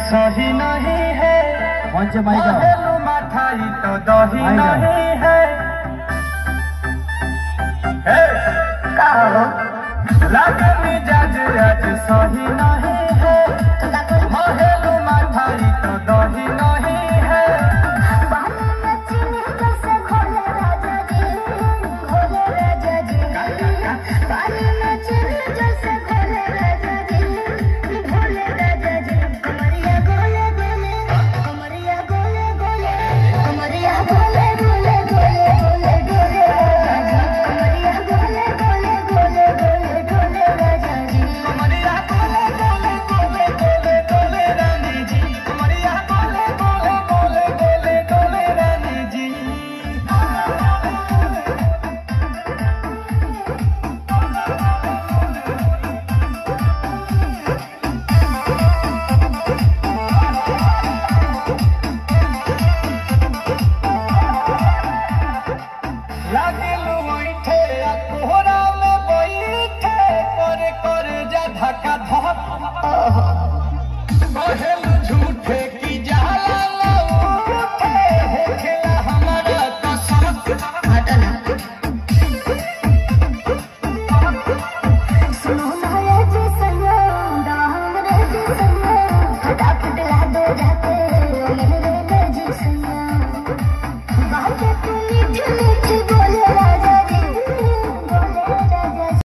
सही नहीं है। महलू मठाई तो दही नहीं है। लागे मिजाज आज सही नहीं है। महलू मठाई तो दही नहीं है। झूठे की जाला उठे हो खेला हमारा कसम। सुनो ना ये जी सैया हमरे जी सैया फटाफट ला दो जाके